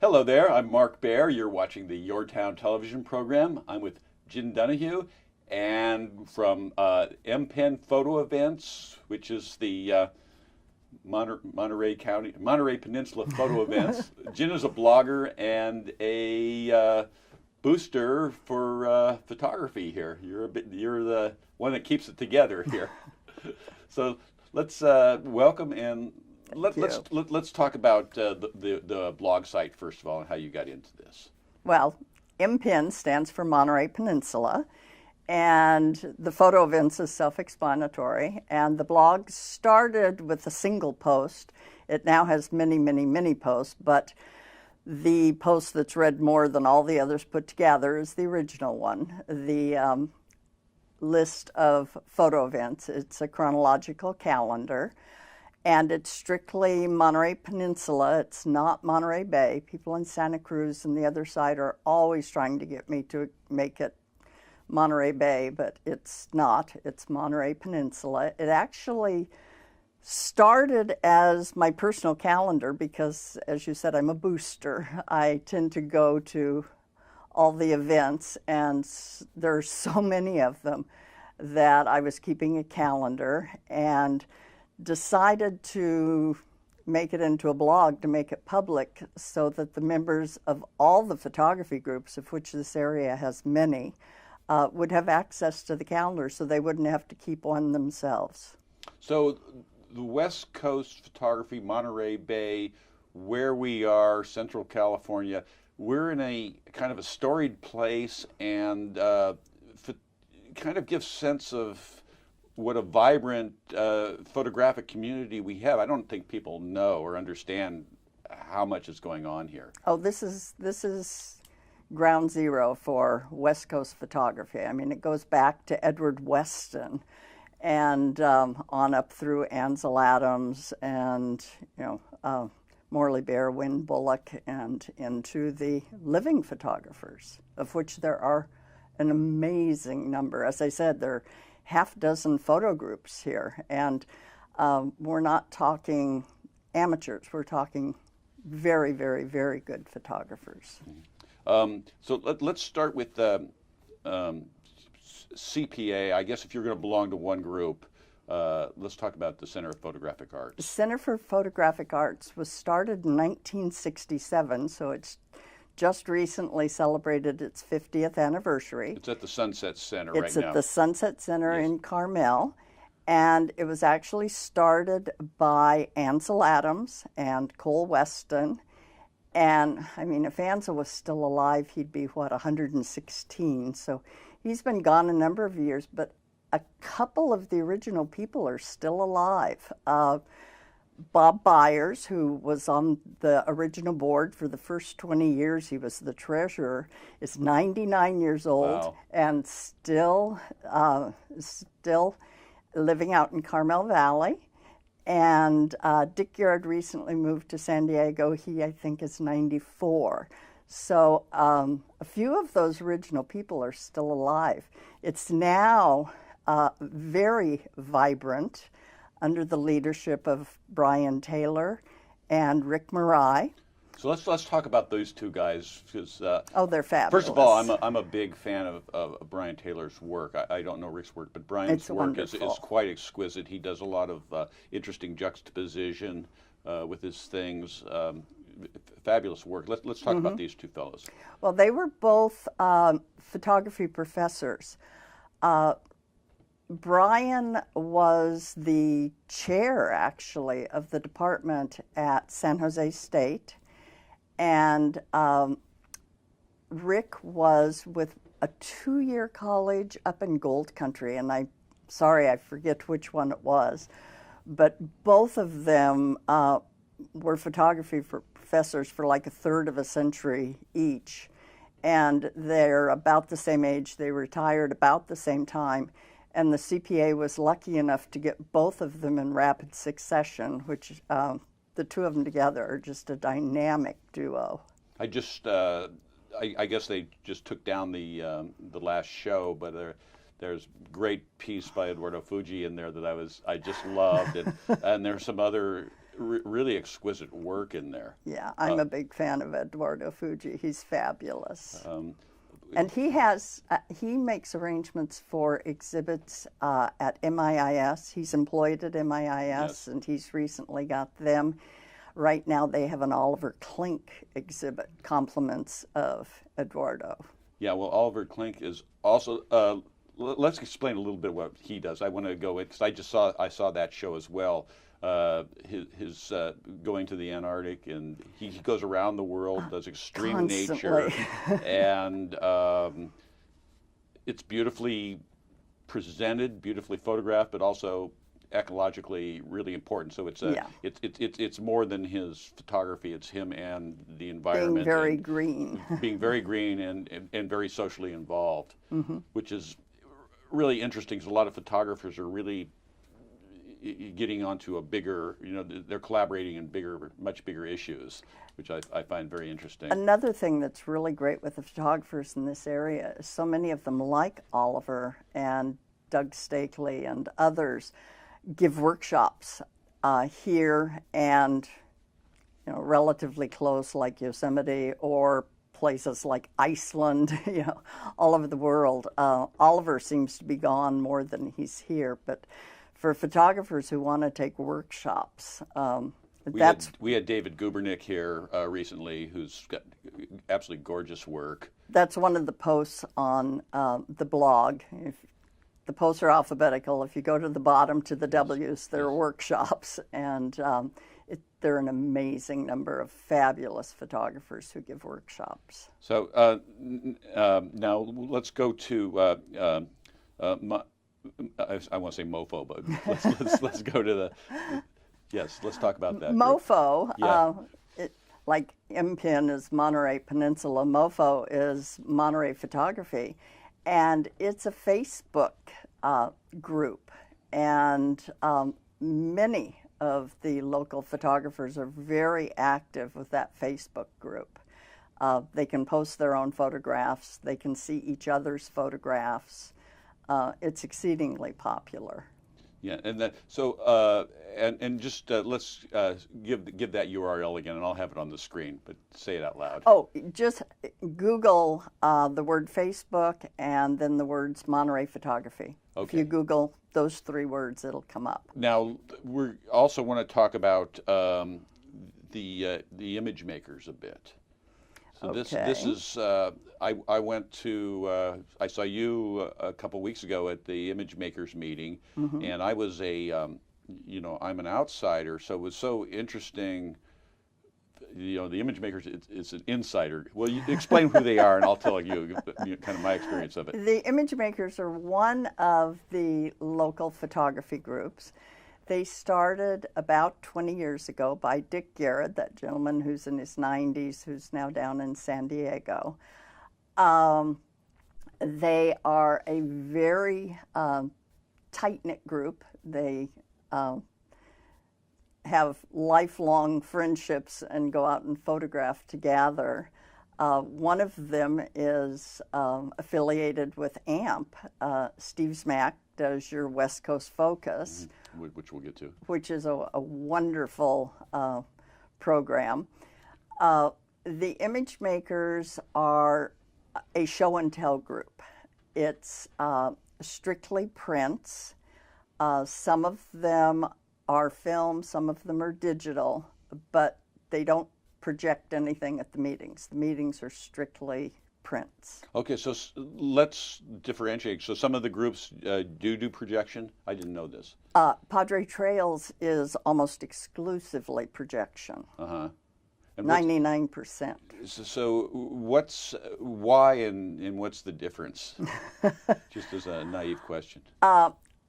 Hello there, I'm Mark Baer. You're watching the YourTown television program. I'm with Dunohue and from MPen Photo Events, which is the Monterey Peninsula Photo Events. Jin is a blogger and a booster for photography here. You're the one that keeps it together here. So let's welcome and let's talk about the blog site first of all and how you got into this. Well, MPen stands for Monterey Peninsula, and the photo events is self-explanatory. And the blog started with a single post. It now has many posts, but the post that's read more than all the others put together is the original one. The list of photo events. It's a chronological calendar. And it's strictly Monterey Peninsula. It's not Monterey Bay. People in Santa Cruz and the other side are always trying to get me to make it Monterey Bay, but it's not. It's Monterey Peninsula. It actually started as my personal calendar because, as you said, I'm a booster. I tend to go to all the events, and there's so many of them that I was keeping a calendar and decided to make it into a blog to make it public so that the members of all the photography groups, of which this area has many, would have access to the calendar so they wouldn't have to keep one themselves. So the West Coast photography, Monterey Bay, where we are, Central California, we're in a kind of a storied place and kind of gives sense of what a vibrant photographic community we have. I don't think people know or understand how much is going on here. Oh, this is ground zero for West Coast photography. I mean, it goes back to Edward Weston and on up through Ansel Adams and Morley Baer, Wynn Bullock, and into the living photographers, of which there are an amazing number. As I said, there are half dozen photo groups here, and we're not talking amateurs. We're talking very good photographers. So let's start with CPA. I guess if you're going to belong to one group, let's talk about the Center of Photographic Arts. The Center for Photographic Arts was started in 1967, so it's just recently celebrated its 50th anniversary. It's at the Sunset Center right now. It's at the Sunset Center in Carmel, and it was actually started by Ansel Adams and Cole Weston. And I mean, if Ansel was still alive, he'd be, 116. So he's been gone a number of years, but a couple of the original people are still alive. Bob Byers, who was on the original board for the first 20 years, he was the treasurer, is 99 years old. Wow. And still living out in Carmel Valley. And Dick Garrett recently moved to San Diego. He, I think, is 94. So a few of those original people are still alive. It's now very vibrant under the leadership of Brian Taylor and Rick Marai. So let's talk about those two guys because they're fabulous. First of all, I'm a big fan of Brian Taylor's work. I don't know Rick's work, but Brian's work is quite exquisite. He does a lot of interesting juxtaposition with his things. Fabulous work. Let's talk about these two fellows. Well, they were both photography professors. Brian was the chair, actually, of the department at San Jose State, and Rick was with a 2-year college up in Gold Country, and I forget which one it was, but both of them were photography professors for like a third of a century each, and they're about the same age. They retired about the same time. And the CPA was lucky enough to get both of them in rapid succession, which the two of them together are just a dynamic duo. I guess they just took down the last show, but there's great piece by Eduardo Fuji in there that I just loved, and there's some other really exquisite work in there. Yeah, I'm a big fan of Eduardo Fuji. He's fabulous. And he makes arrangements for exhibits at MIIS. He's employed at MIIS, Yes. and he's recently got them. Right now they have an Oliver Klink exhibit, compliments of Eduardo. Yeah, well, Oliver Klink is also. Let's explain a little bit what he does. I want to go because I saw that show as well. His going to the Antarctic, and he goes around the world, does extreme nature, and it's beautifully presented, beautifully photographed, but also ecologically really important. So it's more than his photography. It's him and the environment. Being very green. Being very green and very socially involved, which is really interesting because a lot of photographers are really getting onto a bigger, they're collaborating in much bigger issues, which I find very interesting. Another thing that's really great with the photographers in this area is so many of them, like Oliver and Doug Stakely and others, give workshops here and relatively close, like Yosemite or places like Iceland, all over the world. Oliver seems to be gone more than he's here, but for photographers who want to take workshops, we had David Gubernick here recently, who's got absolutely gorgeous work. That's one of the posts on the blog. The posts are alphabetical. If you go to the bottom to the W's, there are workshops, and there are an amazing number of fabulous photographers who give workshops. So now let's go to I want to say MoFo, but let's go to the let's talk about that. MoFo, like MPIN is Monterey Peninsula. MoFo is Monterey Photography, and it's a Facebook group, and many of the local photographers are very active with that Facebook group. They can post their own photographs. They can see each other's photographs. It's exceedingly popular. Yeah, and that just let's give that URL again, and I'll have it on the screen. But say it out loud. Oh, just Google the word Facebook and then the words Monterey Photography. Okay. If you Google those three words, it'll come up. Now we also want to talk about the image makers a bit. So this is I went to I saw you a couple weeks ago at the image makers meeting, and I was I'm an outsider, so it was so interesting. The image makers, it's an insider. Well, you explain who they are, and I'll tell you kind of my experience of it. The image makers are one of the local photography groups. They started about 20 years ago by Dick Garrett, that gentleman who's in his 90s, who's now down in San Diego. They are a very tight-knit group. They have lifelong friendships and go out and photograph together. One of them is affiliated with AMP. Steve Smack does your West Coast Focus. Which we'll get to. Which is a wonderful program. The image makers are a show and tell group. It's strictly prints. Some of them are film, some of them are digital, but they don't project anything at the meetings. The meetings are strictly prints. Okay, so let's differentiate. So some of the groups do projection? I didn't know this. Padre Trails is almost exclusively projection. 99%. So why and what's the difference? Just as a naive question.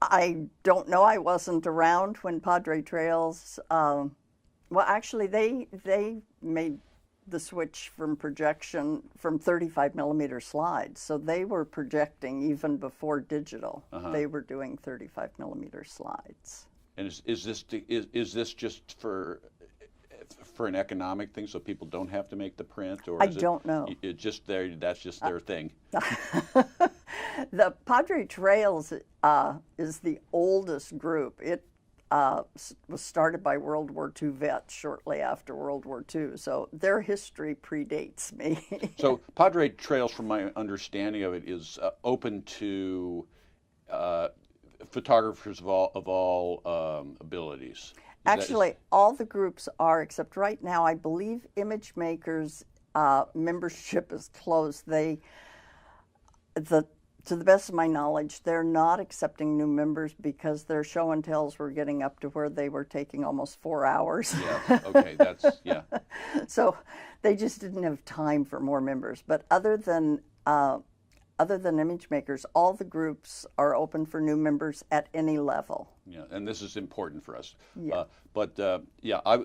I don't know. I wasn't around when Padre Trails. Well, actually, they made the switch from projection from 35 millimeter slides, so they were projecting even before digital. They were doing 35 millimeter slides. And is this just for an economic thing, so people don't have to make the print, or I don't know. That's just their thing. The Padre Trails is the oldest group. It was started by World War II vets shortly after World War II, so their history predates me. So Padre Trails, from my understanding of it, is open to photographers of all abilities. Actually, all the groups are, except right now, I believe Image Makers membership is closed. To the best of my knowledge, they're not accepting new members because their show and tells were getting up to where they were taking almost 4 hours. Yeah. Okay. Yeah. So they just didn't have time for more members. But other than Image Makers, all the groups are open for new members at any level. Yeah, and this is important for us. Yeah.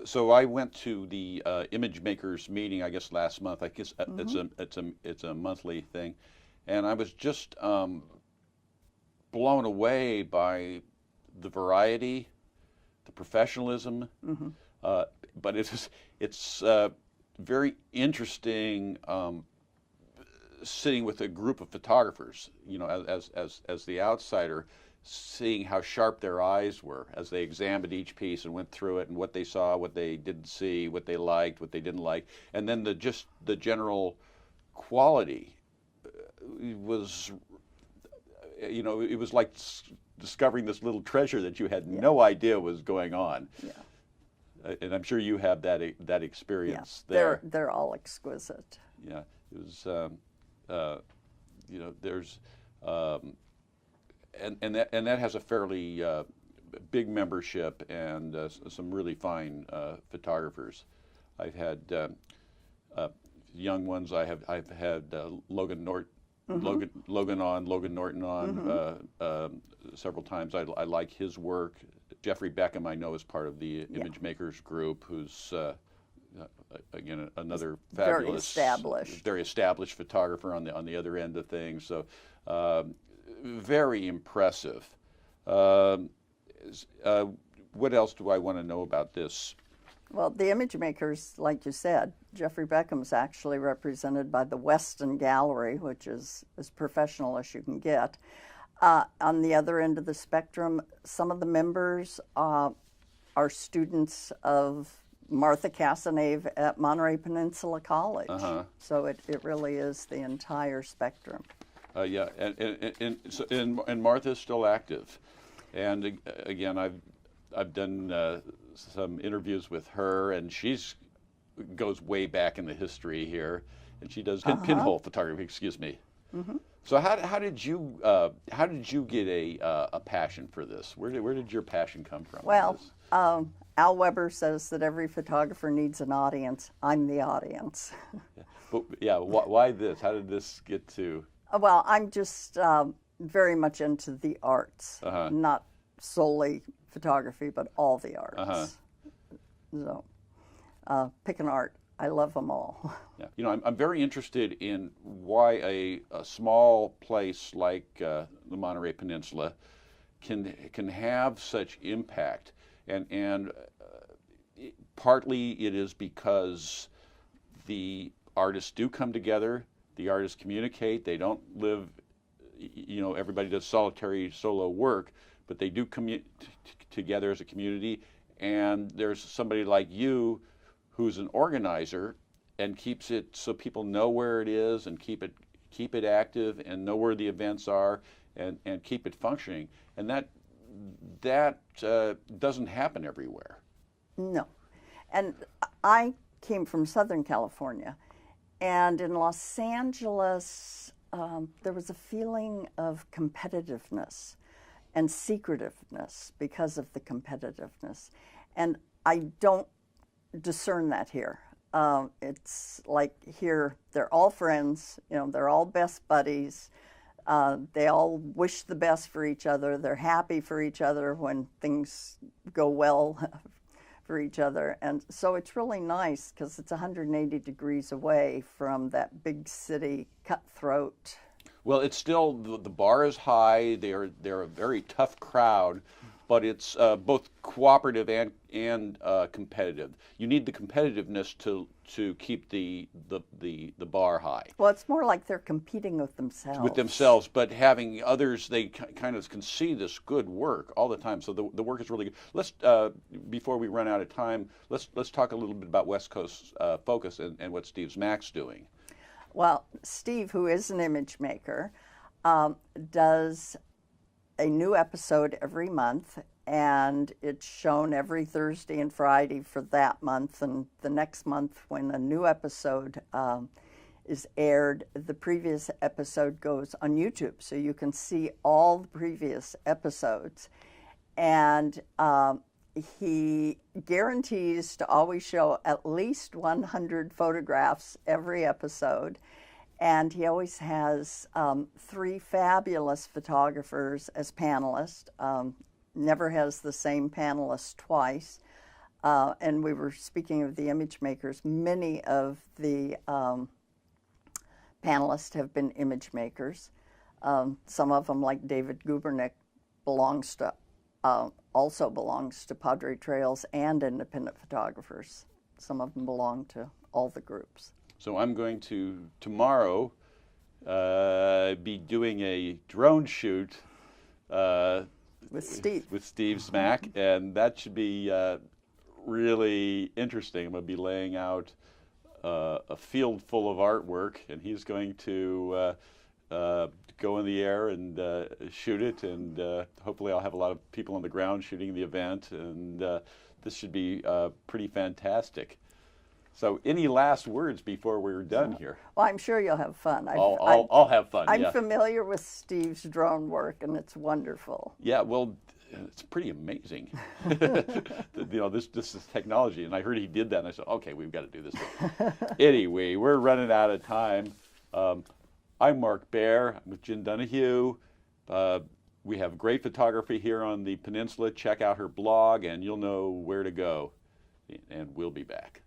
So I went to the Image Makers meeting, I guess last month. I guess it's a monthly thing, and I was just blown away by the variety, the professionalism. But it's very interesting. Sitting with a group of photographers, as the outsider, seeing how sharp their eyes were as they examined each piece and went through it, and what they saw, what they didn't see, what they liked, what they didn't like, and then the general quality was, it was like discovering this little treasure that you had no idea was going on. Yeah. And I'm sure you have that experience there. They're all exquisite. Yeah, it was. There's, and that has a fairly big membership and some really fine photographers. I've had young ones. I've had Logan Norton on several times. I like his work. Jeffrey Beckham, I know, is part of the Image Makers group, who's again another fabulous, very established photographer on the other end of things. So very impressive. What else do I want to know about this? Well, the Image Makers, like you said, Jeffrey Beckham's actually represented by the Weston Gallery, which is as professional as you can get. On the other end of the spectrum, some of the members are students of Martha Casanave at Monterey Peninsula College. So it really is the entire spectrum. Yeah, and Martha's still active. And again, I've done some interviews with her, and she's goes way back in the history here, and she does pinhole photography. Excuse me. So how did you get a passion for this? Where did your passion come from? Well, Al Weber says that every photographer needs an audience. I'm the audience. Why this? How did this get to? Well, I'm just very much into the arts, not solely photography, but all the arts. So, pick an art. I love them all. Yeah, I'm very interested in why a small place like the Monterey Peninsula can have such impact, and partly it is because the artists do come together, the artists communicate. They don't live, everybody does solitary solo work, but they do commute together as a community. And there's somebody like you who's an organizer and keeps it so people know where it is and keep it active and know where the events are and keep it functioning. And that doesn't happen everywhere. No. And I came from Southern California, and in Los Angeles there was a feeling of competitiveness and secretiveness because of the competitiveness. And I don't discern that here. It's like here, they're all friends, they're all best buddies. They all wish the best for each other. They're happy for each other when things go well for each other. And so it's really nice because it's 180 degrees away from that big city cutthroat. Well, it's still, the bar is high. They're a very tough crowd, but it's both cooperative and competitive. You need the competitiveness to keep the bar high. Well, it's more like they're competing with themselves. With themselves, but having others, they kind of can see this good work all the time. So the work is really good. Let's before we run out of time, let's talk a little bit about West Coast Focus and what Steve Zmach's doing. Well, Steve, who is an image maker, does a new episode every month, and it's shown every Thursday and Friday for that month. And the next month, when a new episode is aired, the previous episode goes on YouTube, so you can see all the previous episodes. And he guarantees to always show at least 100 photographs every episode. And he always has 3 fabulous photographers as panelists, never has the same panelist twice. And we were speaking of the image makers. Many of the panelists have been image makers. Some of them, like David Gubernick, also belongs to Padre Trails and independent photographers. Some of them belong to all the groups. So I'm going to tomorrow be doing a drone shoot with Steve Zmach, and that should be really interesting. I'm going to be laying out a field full of artwork, and he's going to go in the air and shoot it, and hopefully I'll have a lot of people on the ground shooting the event, and this should be pretty fantastic. So any last words before we're done here? Well, I'm sure you'll have fun. I'll have fun, I'm familiar with Steve's drone work, and it's wonderful. Yeah, well, it's pretty amazing. This is technology, and I heard he did that, and I said, okay, we've got to do this. Anyway, we're running out of time. I'm Mark Baer. I'm with Jen Dunohue. We have great photography here on the peninsula. Check out her blog, and you'll know where to go. And we'll be back.